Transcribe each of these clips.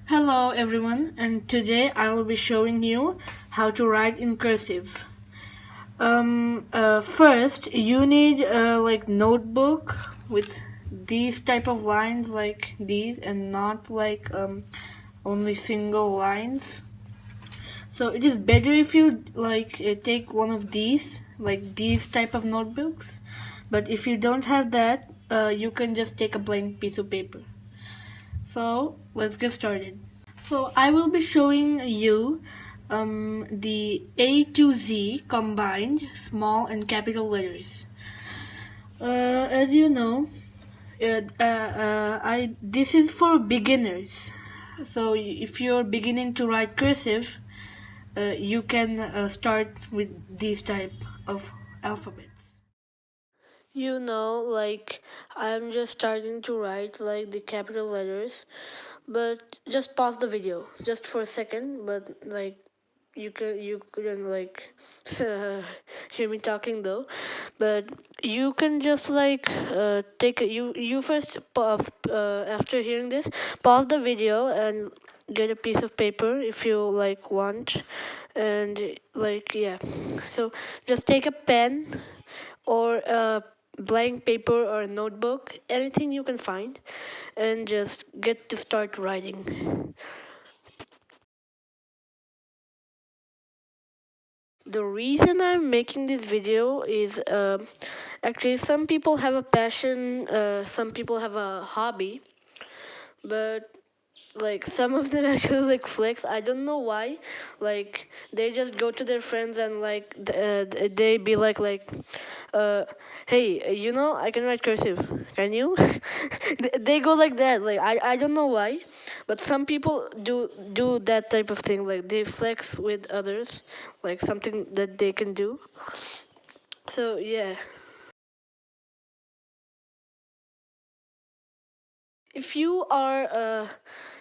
Hello everyone, and today I will be showing you how to write in cursive. First you need like notebook with these type of lines like these and not like only single lines. So it is better if you like take one of these like these type of notebooks. But if you don't have that, you can just take a blank piece of paper. So let's get started. So I will be showing you the A to Z combined small and capital letters. As you know, I this is for beginners. So if you're beginning to write cursive, you can start with these type of alphabets. You know, like I'm just starting to write like the capital letters, but just pause the video just for a second. But like you couldn't like hear me talking though, but you can just like take it. You first pause after hearing this, pause the video and get a piece of paper if you like want, and like yeah. So just take a pen or a blank paper or a notebook, anything you can find, and just get to start writing. The reason I'm making this video is actually some people have a passion, some people have a hobby, but like some of them actually like flex. I don't know why. Like they just go to their friends and like they be like uh hey, you know, I can write cursive, can you? They go like that. Like I don't know why, but some people do that type of thing. Like they flex with others, like something that they can do. So yeah. If you are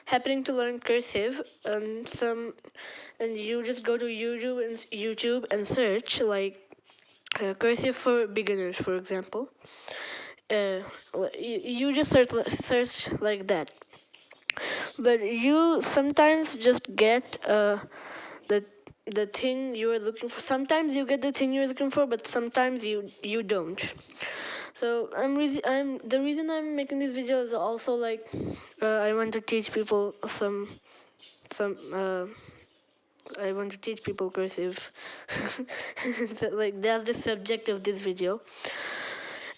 happening to learn cursive, and you just go to YouTube and search like cursive for beginners, for example. Uh, you just search like that, but you sometimes just get the the thing you are looking for. Sometimes you get the thing you're looking for, but sometimes you don't. So I'm the reason I'm making this video is also like I want to teach people some I want to teach people cursive. So, like that's the subject of this video.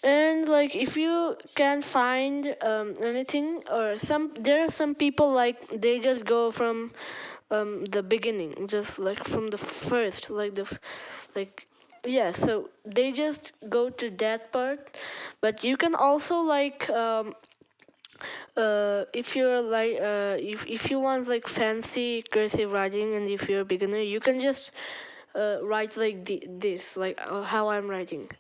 And like if you can find anything, or there are some people like they just go from the beginning, just like from the first, like like yeah, so they just go to that part. But you can also like if you're like if you want like fancy cursive writing, and if you're a beginner, you can just write like this, like how I'm writing.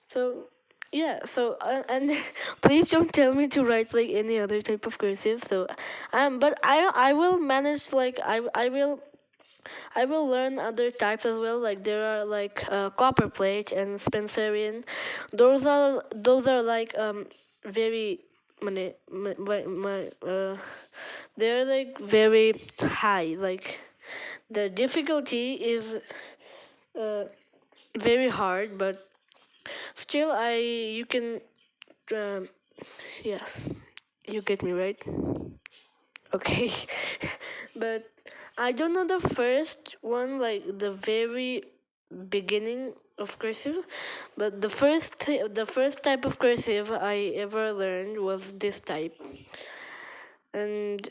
So yeah, so and please don't tell me to write like any other type of cursive. So but I will manage, like I will learn other types as well. Like there are like copper plate and Spencerian. Those are like very they're like very high. Like the difficulty is uh, very hard, but still I you can um, yes, you get me right. Okay. But I don't know the first one, like the very beginning of cursive, but the first type of cursive I ever learned was this type. And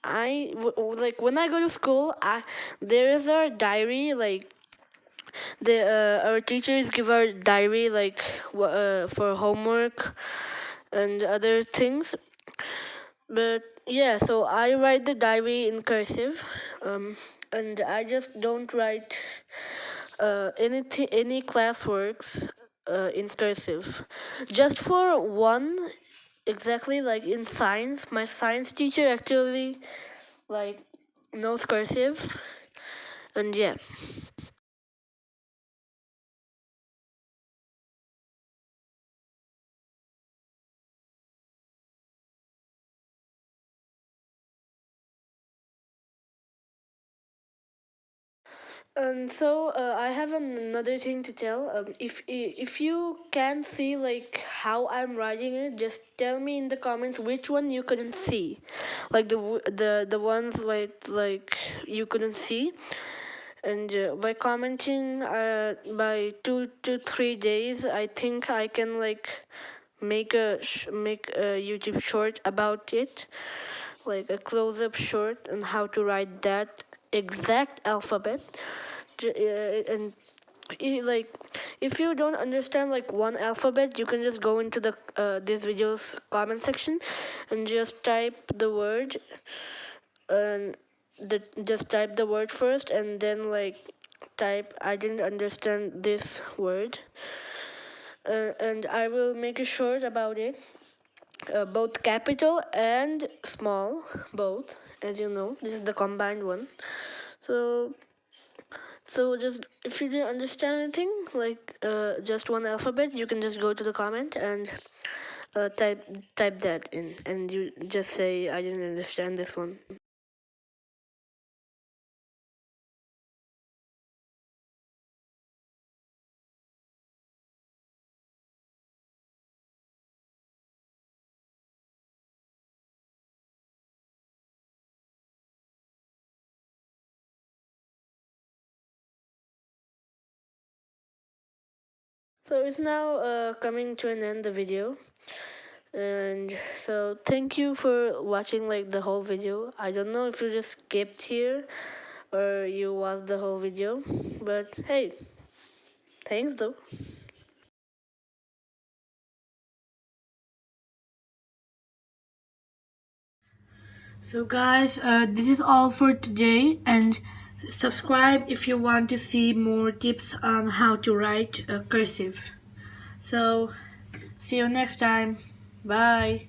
like when I go to school, there is our diary, like the our teachers give our diary like for homework and other things. But yeah, so I write the diary in cursive, and I just don't write any classworks in cursive. Just for one, exactly, like in science, my science teacher actually like knows cursive, and yeah. And so I have another thing to tell. If you can see like how I'm writing it, just tell me in the comments which one you couldn't see, like the ones like you couldn't see. And by commenting by 2 to 3 days, I think I can like make a YouTube short about it, like a close-up short on how to write that exact alphabet. And like if you don't understand like one alphabet, you can just go into the this video's comment section and just type the word, and just type the word first, and then like type I didn't understand this word, and I will make a short about it, both capital and small, both. As you know, this is the combined one. So just if you didn't understand anything, like just one alphabet, you can just go to the comment and type that in, and you just say I didn't understand this one. So it's now coming to an end the video, and so thank you for watching like the whole video. I don't know if you just skipped here or you watched the whole video, but hey, thanks though. So guys, this is all for today, and subscribe if you want to see more tips on how to write cursive. So see you next time. Bye.